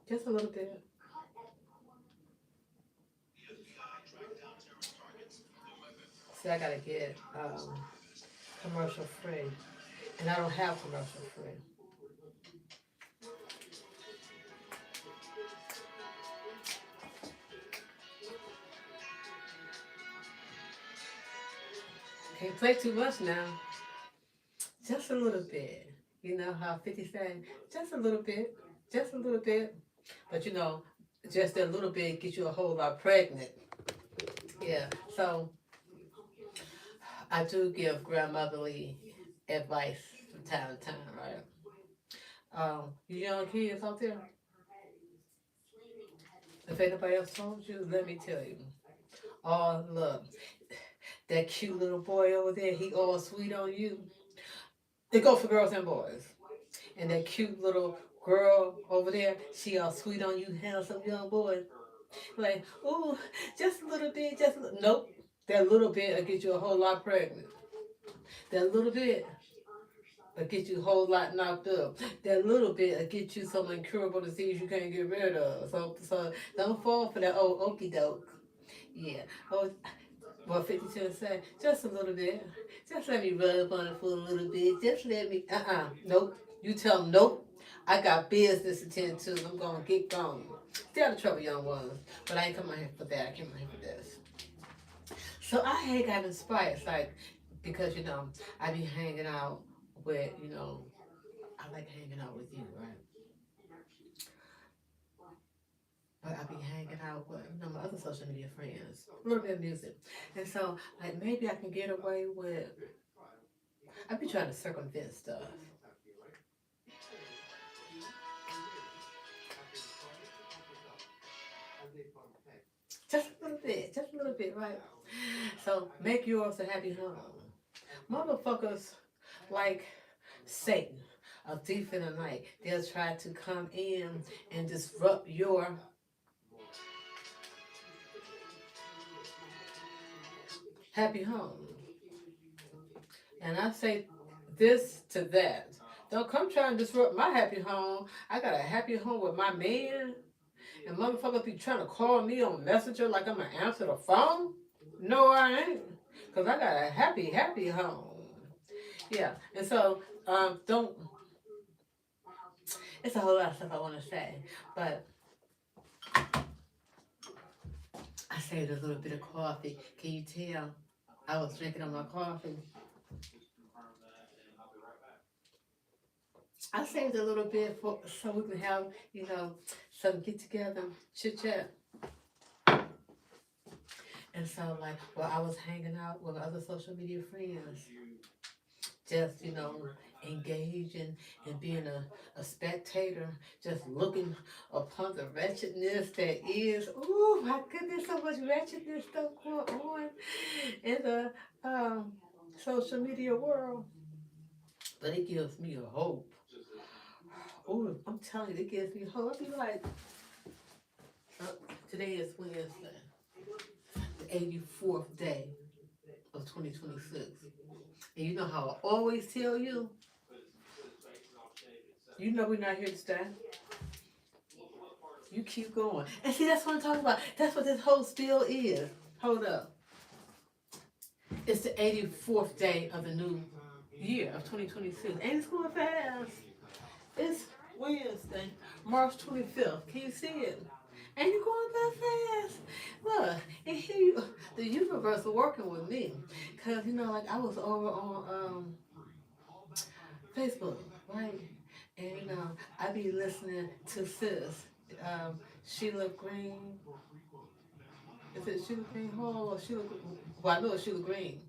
Just a little bit. See, I gotta get commercial free, and I don't have commercial free. Can't play too much now. Just a little bit. You know how 50 say, just a little bit, just a little bit. But you know, just a little bit gets you a whole lot pregnant. Yeah. So I do give grandmotherly advice from time to time, right? You young kids out there, if anybody else told you, let me tell you. Oh, look, that cute little boy over there, he all sweet on you. It goes for girls and boys. And that cute little girl over there, she all sweet on you, handsome young boy. Like, ooh, just a little bit, just a little. Nope. That little bit will get you a whole lot pregnant. That little bit will get you a whole lot knocked up. That little bit will get you some incurable disease you can't get rid of. So don't fall for that old okey doke. Yeah. Oh, well, 50 Cent said, just a little bit. Just let me rub on it for a little bit. Just let me, nope. You tell them, nope. I got business to tend to. I'm going to get going. Stay out of trouble, young ones. But I ain't coming here for that. I came here for this. So I had got inspired, like, because, I be hanging out with, I like hanging out with you, right? But I be hanging out with, my other social media friends. A little bit of music. And so, like, maybe I can get away with, I be trying to circumvent stuff. Just a little bit, right? So make yours a happy home. Motherfuckers like Satan, a thief in the night, they'll try to come in and disrupt your happy home. And I say this to that. Don't come try and disrupt my happy home. I got a happy home with my man, and motherfuckers be trying to call me on Messenger like I'm gonna answer the phone. No, I ain't. Because I got a happy, happy home. Yeah. And so, don't, it's a whole lot of stuff I want to say. But I saved a little bit of coffee. Can you tell? I was drinking on my coffee. I saved a little bit for so we can have, some get together, chit chat. And so, like, while I was hanging out with other social media friends, just, engaging and being a spectator, just looking upon the wretchedness that is, oh my goodness, so much wretchedness stuff going on in the social media world. But it gives me a hope. Oh, I'm telling you, it gives me hope. I be like, uh, today is Wednesday, the 84th day of 2026. And you know how I always tell you, we're not here to stay. You keep going. And see, that's what I'm talking about. That's what this whole spiel is. Hold up. It's the 84th day of the new year of 2026. And it's going fast. It's Wednesday, March 25th. Can you see it? And you're going that fast. Look, and here the universe is working with me. Because, like I was over on Facebook, right? And, I be listening to sis, Sheila Green. Is it Sheila Green Hall or Sheila? Well, I know it's Sheila Green.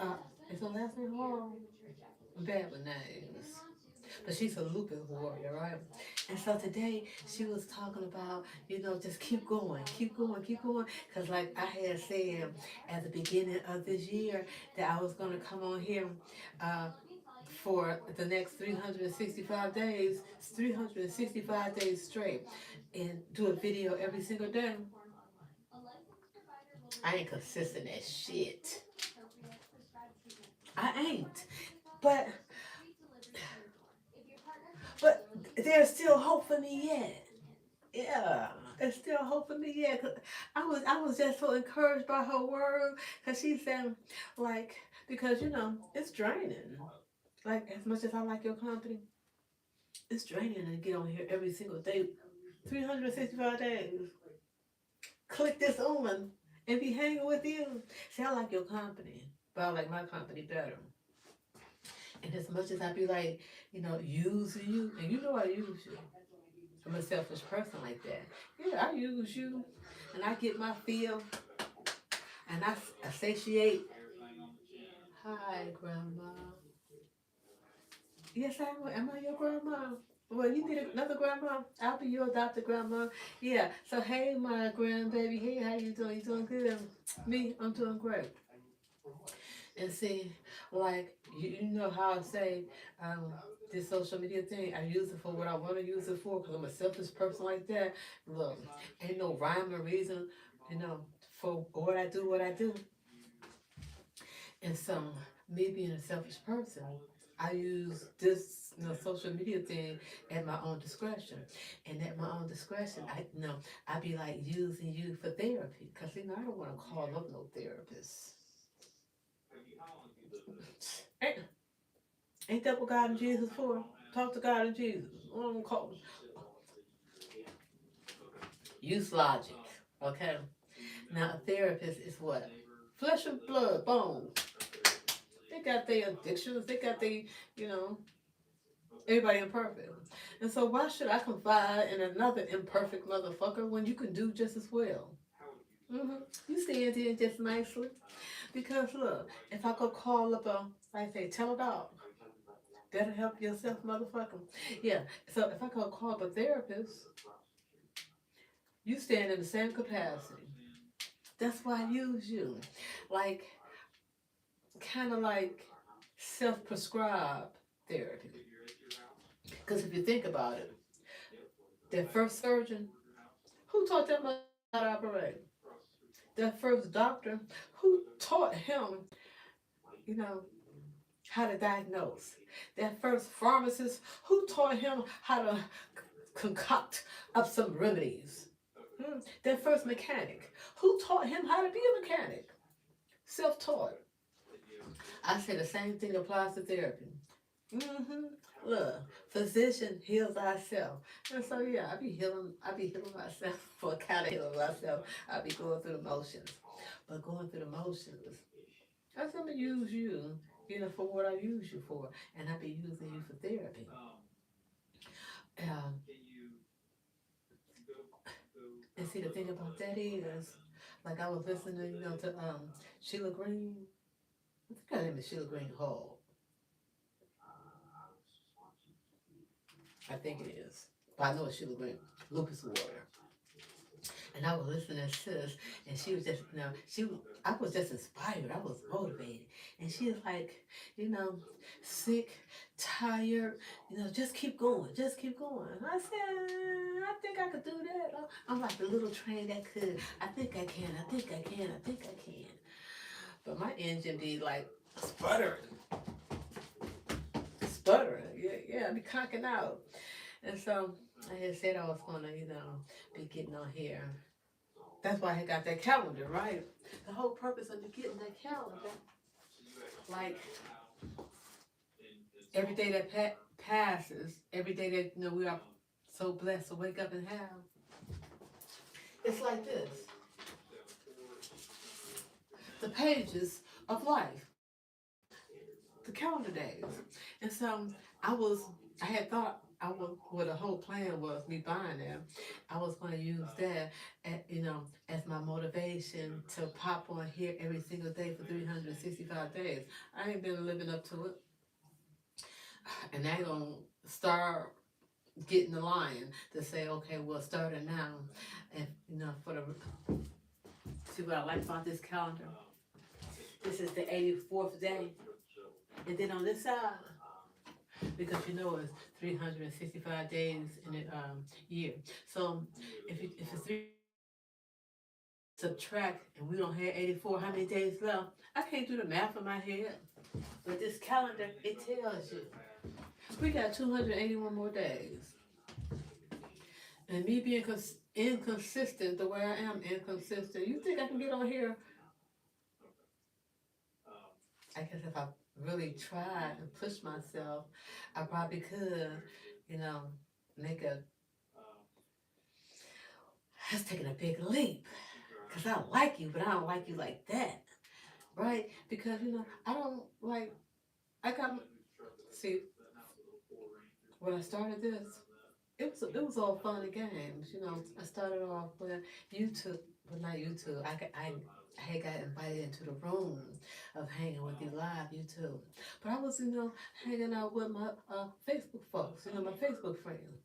Uh, is her last name Hall? Bad with names. But she's a lupus warrior, right? And so today she was talking about, just keep going, keep going, keep going. Because, like I had said at the beginning of this year, that I was going to come on here uh, for the next 365 days, 365 days straight, and do a video every single day. I ain't consistent as shit. I ain't. But there's still hope for me yet. Yeah, it's still hope for me. Yeah, 'cause I was just so encouraged by her word, cause she said, like, because it's draining. Like as much as I like your company, it's draining to get on here every single day, 365 days. Click this on and be hanging with you. See, I like your company, but I like my company better. And as much as I be like, using you, and I use you. I'm a selfish person like that. Yeah, I use you, and I get my feel, and I satiate. Hi, Grandma. Yes, I am. Am I your grandma? Well, you need another grandma. I'll be your adopted grandma. Yeah. So, hey, my grandbaby. Hey, how you doing? You doing good? Me, I'm doing great. And see, like you know how I say, um, this social media thing, I use it for what I want to use it for because I'm a selfish person like that. Look, ain't no rhyme or reason, for what I do. And so, me being a selfish person, I use this social media thing at my own discretion. And at my own discretion, I be like using you for therapy. Because, I don't want to call up no therapist. Ain't, ain't that what God and Jesus for? Talk to God and Jesus. I don't call, use logic. Okay? Now, a therapist is what? Flesh and blood, bone. They got their addictions. They got their, you know, everybody imperfect. And so why should I confide in another imperfect motherfucker when you can do just as well? You stand in just nicely. Because look, if I could call up like I say, tell a dog, better help yourself, motherfucker. Yeah. So if I could call up a therapist, you stand in the same capacity. That's why I use you. Like, kind of like self-prescribed therapy. Because if you think about it, that first surgeon, who taught that motherfucker how to operate? That first doctor, who taught him, you know, how to diagnose? That first pharmacist, who taught him how to concoct up some remedies? That first mechanic, who taught him how to be a mechanic? Self-taught. I say the same thing applies to therapy. Mm-hmm. Look, physician heals thyself. And so yeah, I be healing myself for kind of healing myself. I be going through the motions. But going through the motions, I'm gonna use you, for what I use you for. And I be using you for therapy. Um, and see the thing about that is, like I was listening, to Sheila Green. I think her name is Sheila Green Hall. I think it is. But I know it's Sheila Green. Lucas Water. And I was listening to sis, and she was just, I was just inspired. I was motivated. And she was like, sick, tired, just keep going, just keep going. And I said, I think I could do that. I'm like the little train that could. I think I can, I think I can, I think I can. But my engine be like sputtering, sputtering. Yeah, yeah, I be conking out. And so I had said I was gonna, be getting on here. That's why I got that calendar, right? The whole purpose of me getting that calendar, like every day that passes, every day that we are so blessed to wake up and have, it's like this: the pages of life, the calendar days. And so I was, I had thought I was, well, the whole plan was me buying that. I was going to use that, as my motivation to pop on here every single day for 365 days. I ain't been living up to it. And they gonna start getting the line to say, okay, we'll start it now. And for the see what I like about this calendar. This is the 84th day. And then on this side, because it's 365 days in a year. So if it's three subtract and we don't have 84, how many days left? I can't do the math in my head. But this calendar, it tells you. We got 281 more days. And me being inconsistent the way I am inconsistent, you think I can get on here? I guess if I really tried and pushed myself, I probably could, you know, make a. That's taking a big leap. Because I like you, but I don't like you like that. Right? Because, I don't like. I got. See, when I started this, it was all fun and games. I started off with YouTube, but not YouTube. I had got invited into the room of hanging with you live YouTube, but I was hanging out with my Facebook folks, my Facebook friends,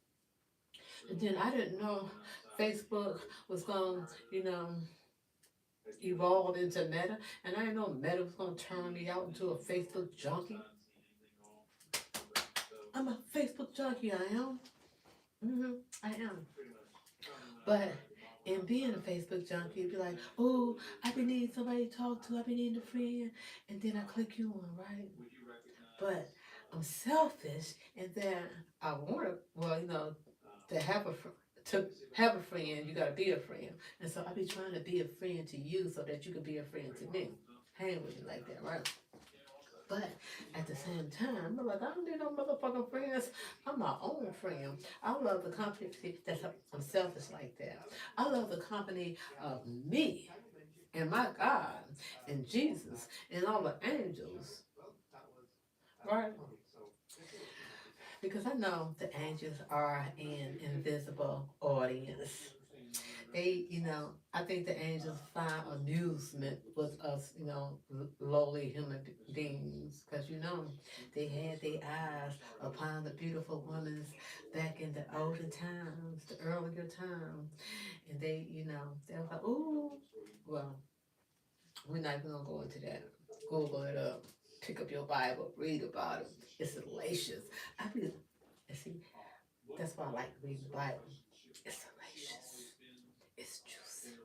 and then I didn't know Facebook was going evolve into Meta, and I didn't know Meta was going to turn me out into a Facebook junkie. I'm a Facebook junkie. I am. I am. But in being a Facebook junkie, be like, oh, I be needing somebody to talk to, I be needing a friend, and then I click you on, right? But I'm selfish, and then I want to, well, to have to have a friend, you gotta be a friend, and so I be trying to be a friend to you so that you can be a friend to me, hang with me like that, right? But at the same time, I'm like, I don't need no motherfucking friends. I'm my own friend. I love the company. See, I'm selfish like that. I love the company of me and my God and Jesus and all the angels, right? Because I know the angels are an invisible audience. I think the angels find amusement with us, lowly human beings, because they had their eyes upon the beautiful women back in the older times, the earlier time, and they was like, ooh, well, we're not gonna go into that. Google it up, pick up your Bible, read about it. It's salacious. I mean, see, that's why I like reading the Bible. It's salacious. It's juicy.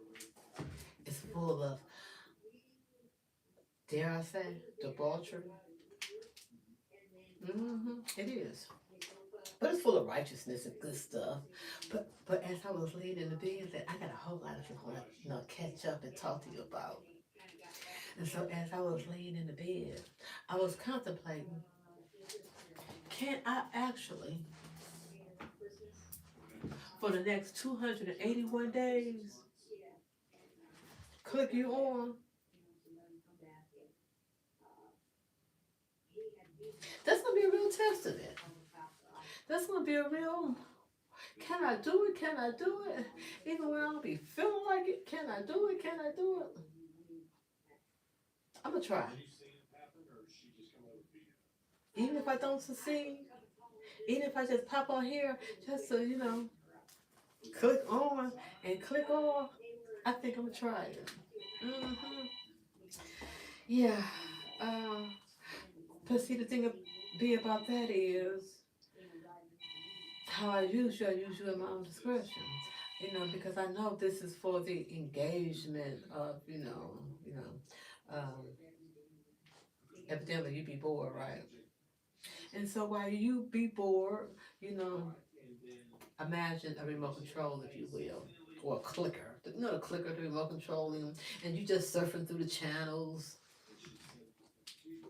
It's full of, dare I say, debauchery. It is. But it's full of righteousness and good stuff. But as I was laying in the bed, I said, I got a whole lot of things I want to catch up and talk to you about. And so as I was laying in the bed, I was contemplating, can I actually, for the next 281 days, click you on? That's going to be a real test of it. That's going to be a real, can I do it? Can I do it? Even when I don't be feeling like it, can I do it? Can I do it? I'm going to try. Even if I don't succeed, even if I just pop on here just to, click on and click off, I think I'm going to try it. hmm Yeah. Um, but see, the thing be about that is how I use you at my own discretion. Because I know this is for the engagement of, um, evidently you be bored, right? And so while you be bored, imagine a remote control, if you will, or a clicker. The clicker, the remote controlling, and you just surfing through the channels.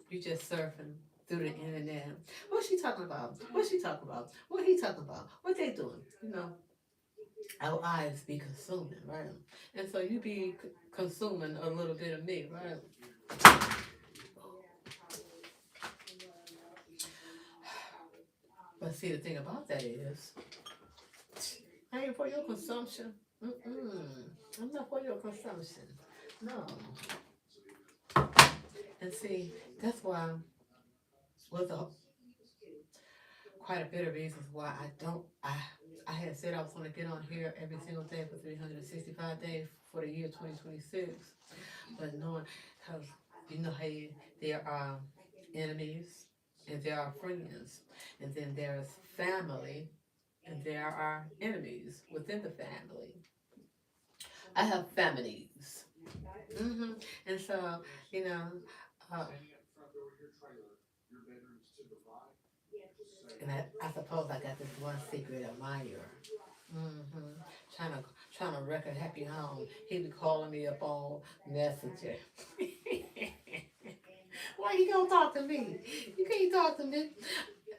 You just surfing through the internet. What's she talking about? What's she talking about? What he talking about? What they doing? Our eyes be consuming, right? And so you be consuming a little bit of me, right? But see, the thing about that is, I ain't for your consumption. I'm not for your consumption. No. And see, that's why was quite a bit of reasons why I had said I was going to get on here every single day for 365 days for the year 2026, but knowing because how there are enemies and there are friends, and then there's family and there are enemies within the family. I have families. And so, you know, uh, and I suppose I got this one secret admirer. Mm-hmm. Trying to trying to wreck a happy home. He be calling me up on Messenger. Why you gonna talk to me? You can't talk to me.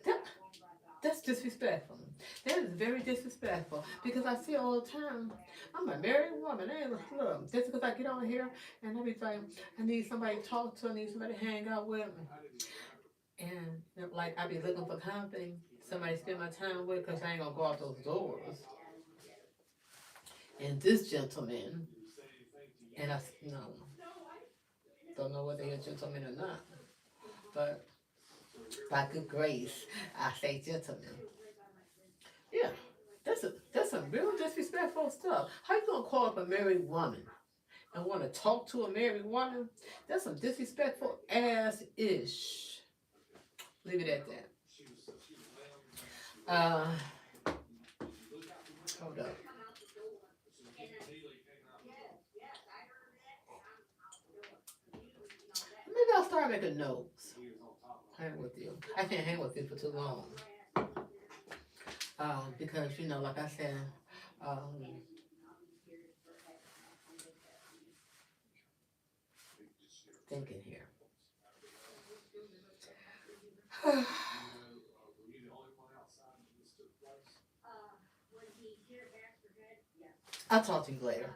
That, that's disrespectful. That is very disrespectful because I see all the time. I'm a married woman. Hey, look, just because I get on here and I be like, I need somebody to talk to, I need somebody to hang out with, and like I be looking for company, somebody to spend my time with, because I ain't gonna go out those doors. And this gentleman, and I no, don't know whether he's a gentleman or not, but by good grace, I say gentleman. Yeah, that's some real disrespectful stuff. How you gonna call up a married woman and want to talk to a married woman? That's some disrespectful ass ish. Leave it at that. Uh, hold up. Maybe I'll start making notes. Hang with you. I can't hang with you for too long. Because like I said, um, thinking here. I'll talk to you later.